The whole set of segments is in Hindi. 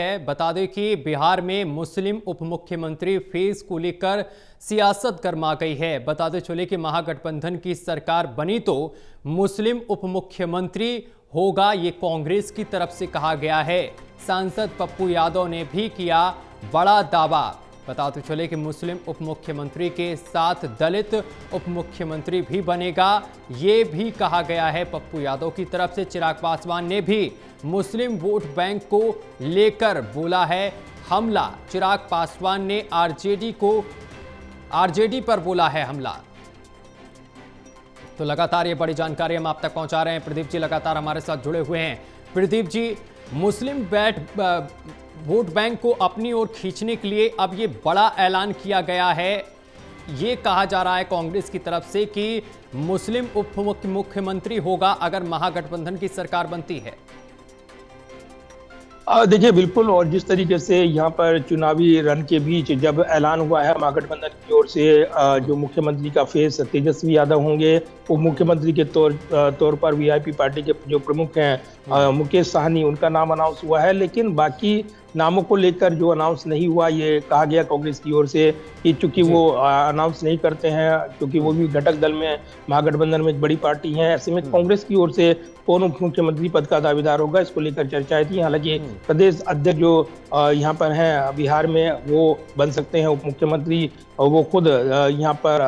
है। बता दें कि बिहार में मुस्लिम उप मुख्यमंत्री फेस को लेकर सियासत गर्मा गई है। बताते चले कि महागठबंधन की सरकार बनी तो मुस्लिम उप मुख्यमंत्री होगा, ये कांग्रेस की तरफ से कहा गया है। सांसद पप्पू यादव ने भी किया बड़ा दावा। बताते चले कि मुस्लिम उप मुख्यमंत्री के साथ दलित उप मुख्यमंत्री भी बनेगा, ये भी कहा गया है पप्पू यादव की तरफ से। चिराग पासवान ने भी मुस्लिम वोट बैंक को लेकर बोला है हमला। चिराग पासवान ने आरजेडी पर बोला है हमला। तो लगातार ये बड़ी जानकारी हम आप तक पहुंचा रहे हैं। प्रदीप जी लगातार हमारे साथ जुड़े हुए हैं। प्रदीप जी, मुस्लिम वोट बैंक को अपनी ओर खींचने के लिए अब ये बड़ा ऐलान किया गया है। ये कहा जा रहा है कांग्रेस की तरफ से कि मुस्लिम उप मुख्यमंत्री होगा अगर महागठबंधन की सरकार बनती है। देखिए बिल्कुल, और जिस तरीके से यहाँ पर चुनावी रण के बीच जब ऐलान हुआ है महागठबंधन की ओर से जो मुख्यमंत्री का फेस तेजस्वी यादव होंगे, वो मुख्यमंत्री के तौर पर वीआईपी पार्टी के जो प्रमुख हैं मुकेश साहनी, उनका नाम अनाउंस हुआ है। लेकिन बाकी नामों को लेकर जो अनाउंस नहीं हुआ, ये कहा गया कांग्रेस की ओर से कि चूंकि वो अनाउंस नहीं करते हैं, क्योंकि वो भी घटक दल में महागठबंधन में एक बड़ी पार्टी है, ऐसे में कांग्रेस की ओर से कौन उप मुख्यमंत्री पद का दावेदार होगा, इसको लेकर चर्चाएं थी। हालांकि प्रदेश अध्यक्ष जो यहाँ पर हैं बिहार में, वो बन सकते हैं उप मुख्यमंत्री, और वो खुद यहाँ पर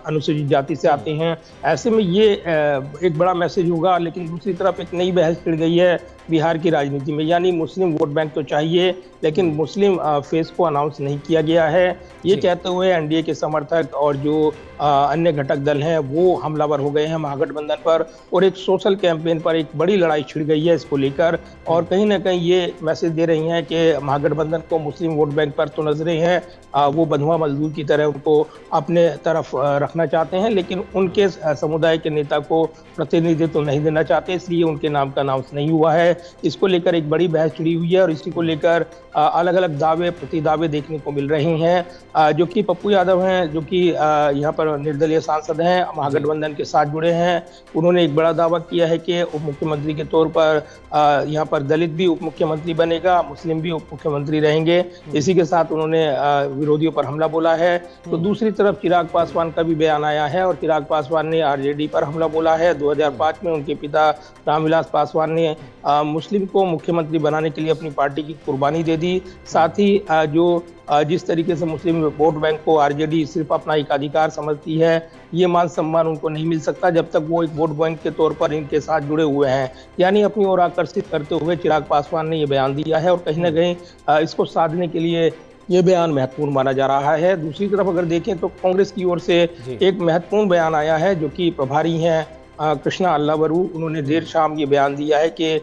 अनुसूचित जाति से आते हैं। ऐसे में ये एक बड़ा मैसेज होगा। लेकिन दूसरी तरफ एक नई बहस छिड़ गई है बिहार की राजनीति में, यानी मुस्लिम वोट बैंक तो चाहिए लेकिन मुस्लिम फेस को अनाउंस नहीं किया गया है। ये कहते हुए एनडीए के समर्थक और जो अन्य घटक दल हैं वो हमलावर हो गए हैं महागठबंधन पर, और एक सोशल कैंपेन पर एक बड़ी लड़ाई छिड़ गई है इसको लेकर। और कहीं ना कहीं ये मैसेज दे रही हैं कि महागठबंधन को मुस्लिम वोट बैंक पर तो नजरें हैं, वो बंधुआ मजदूर की तरह उनको अपने तरफ रखना चाहते हैं, लेकिन उनके समुदाय के नेता को प्रतिनिधित्व नहीं देना चाहते, इसलिए उनके नाम का अनाउंस नहीं हुआ है। इसको लेकर एक बड़ी बहस छिड़ी हुई है और इसी को लेकर अलग अलग दावे प्रति दावे देखने को मिल रहे हैं। जो कि पप्पू यादव हैं, जो कि यहाँ पर निर्दलीय सांसद हैं, महागठबंधन के साथ जुड़े हैं, उन्होंने एक बड़ा दावा किया है कि उप मुख्यमंत्री के तौर पर यहाँ पर दलित भी उप मुख्यमंत्री बनेगा, मुस्लिम भी उप मुख्यमंत्री रहेंगे। इसी के साथ उन्होंने विरोधियों पर हमला बोला है। तो दूसरी तरफ चिराग पासवान का भी बयान आया है और चिराग पासवान ने आरजेडी पर हमला बोला है। 2005 में उनके पिता रामविलास पासवान ने मुस्लिम को मुख्यमंत्री बनाने के लिए अपनी पार्टी की कुर्बानी दे दी। साथ ही जिस तरीके से मुस्लिम वोट बैंक को आरजेडी सिर्फ अपना एकाधिकार समझती है, ये मान सम्मान उनको नहीं मिल सकता जब तक वो एक वोट बैंक के तौर पर इनके साथ जुड़े हुए हैं। यानी अपनी ओर आकर्षित करते हुए चिराग पासवान ने ये बयान दिया है, और कहीं ना कहीं इसको साधने के लिए ये बयान महत्वपूर्ण माना जा रहा है। दूसरी तरफ अगर देखें तो कांग्रेस की ओर से एक महत्वपूर्ण बयान आया है, जो कि प्रभारी हैं कृष्णा अल्लावरू, उन्होंने देर शाम ये बयान दिया है कि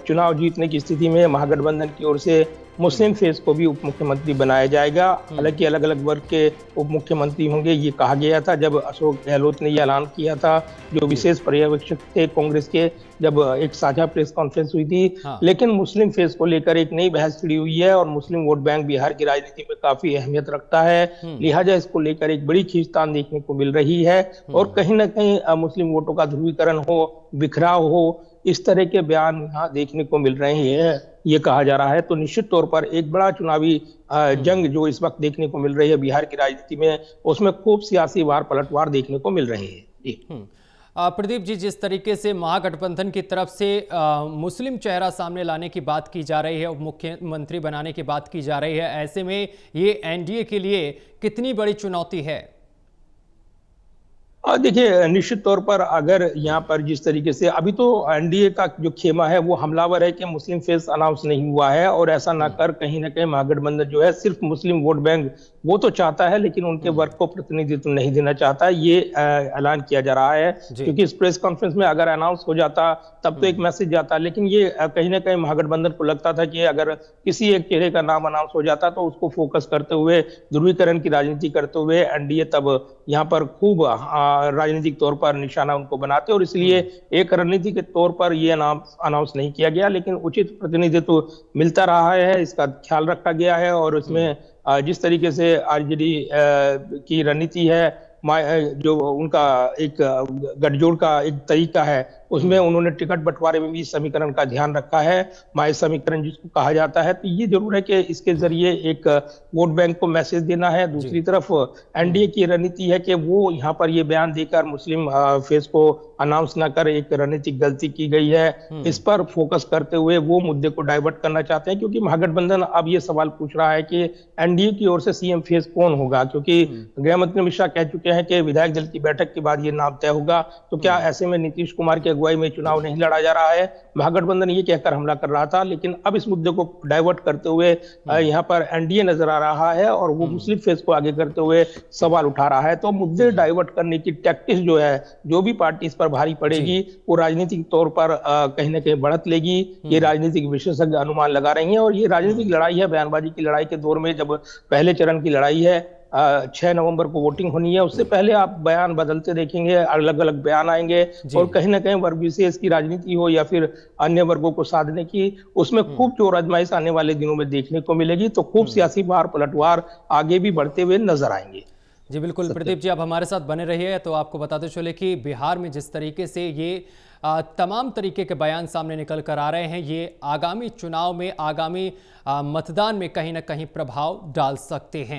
चुनाव जीतने की स्थिति में महागठबंधन की ओर से मुस्लिम फेस को भी उप मुख्यमंत्री बनाया जाएगा। हालांकि अलग अलग वर्ग के उप मुख्यमंत्री होंगे, ये कहा गया था जब अशोक गहलोत ने ये ऐलान किया था, जो विशेष पर्यवेक्षक थे कांग्रेस के, जब एक साझा प्रेस कॉन्फ्रेंस हुई थी। लेकिन मुस्लिम फेस को लेकर एक नई बहस छिड़ी हुई है और मुस्लिम वोट बैंक बिहार की राजनीति में काफी अहमियत रखता है, लिहाजा इसको लेकर एक बड़ी खींचतान देखने को मिल रही है। और कहीं ना कहीं मुस्लिम वोटों का ध्रुवीकरण हो, बिखराव हो, इस तरह के बयान यहाँ देखने को मिल रहे हैं, ये कहा जा रहा है। तो निश्चित तौर पर एक बड़ा चुनावी जंग जो इस वक्त देखने को मिल रही है बिहार की राजनीति में, उसमें खूब सियासी वार पलटवार देखने को मिल रहे हैं। प्रदीप जी, जिस तरीके से महागठबंधन की तरफ से मुस्लिम चेहरा सामने लाने की बात की जा रही है, उप मुख्यमंत्री बनाने की बात की जा रही है, ऐसे में ये एनडीए के लिए कितनी बड़ी चुनौती है? देखिए निश्चित तौर पर अगर यहाँ पर जिस तरीके से अभी तो एनडीए का जो खेमा है वो हमलावर है कि मुस्लिम फेस अनाउंस नहीं हुआ है, और ऐसा ना कर कहीं ना कहीं महागठबंधन जो है सिर्फ मुस्लिम वोट बैंक वो तो चाहता है लेकिन उनके वर्ग को प्रतिनिधित्व नहीं देना चाहता, ये ऐलान किया जा रहा है। क्योंकि इस प्रेस कॉन्फ्रेंस में अगर अनाउंस हो जाता तब तो एक मैसेज जाता, लेकिन ये कहीं ना कहीं महागठबंधन को लगता था कि अगर किसी एक चेहरे का नाम अनाउंस हो जाता तो उसको फोकस करते हुए, ध्रुवीकरण की राजनीति करते हुए एनडीए तब यहाँ पर खूब राजनीतिक तौर पर निशाना उनको बनाते, और इसलिए एक रणनीति के तौर पर ये अनाउंस नहीं किया गया। लेकिन उचित प्रतिनिधित्व मिलता रहा है, इसका ख्याल रखा गया है, और इसमें जिस तरीके से आरजेडी की रणनीति है, जो उनका एक गठजोड़ का एक तरीका है, उसमें उन्होंने टिकट बंटवारे में भी समीकरण का ध्यान रखा है, माय समीकरण जिसको कहा जाता है। तो ये जरूर है कि इसके जरिए एक वोट बैंक को मैसेज देना है। जी। दूसरी तरफ एनडीए की रणनीति है कि वो यहाँ पर ये बयान देकर मुस्लिम फेस को अनाउंस ना कर एक रणनीतिक गलती की गई है, इस पर फोकस करते हुए वो मुद्दे को डाइवर्ट करना चाहते हैं, क्योंकि महागठबंधन अब ये सवाल पूछ रहा है कि एनडीए की ओर से सीएम फेस कौन होगा, क्योंकि गृह मंत्री अमित शाह कह चुके हैं कि विधायक दल की बैठक के बाद ये नाम तय होगा। तो क्या ऐसे में नीतीश कुमार की अगुवाई में चुनाव नहीं लड़ा जा रहा है? महागठबंधन ये कहकर हमला कर रहा था, लेकिन अब इस मुद्दे को डाइवर्ट करते हुए यहाँ पर एनडीए नजर आ रहा है और वो मुस्लिम फेस को आगे करते हुए सवाल उठा रहा है। तो मुद्दे डाइवर्ट करने की टैक्टिस जो है, जो भी पार्टी इस पर भारी पड़ेगी वो राजनीतिक तौर पर कहीं ना कहीं बढ़त लेगी। ये राजनीतिक विशेषज्ञ अनुमान लगा रही हैं और ये राजनीतिक लड़ाई है, बयानबाजी की लड़ाई के दौर में जब पहले चरण की लड़ाई है, 6 नवंबर को वोटिंग होनी है, उससे पहले आप बयान बदलते देखेंगे, अलग अलग बयान आएंगे और कहीं ना कहीं वर्ग विशेष की राजनीति हो या फिर अन्य वर्गों को साधने की, उसमें खूब जोर आजमाइश आने वाले दिनों में देखने को मिलेगी। तो खूब सियासी बार पलटवार आगे भी बढ़ते हुए नजर आएंगे। जी बिल्कुल प्रदीप जी, आप हमारे साथ बने रहिए। तो आपको बताते चले कि बिहार में जिस तरीके से ये तमाम तरीके के बयान सामने निकल कर आ रहे हैं, ये आगामी चुनाव में, आगामी मतदान में कहीं ना कहीं प्रभाव डाल सकते हैं।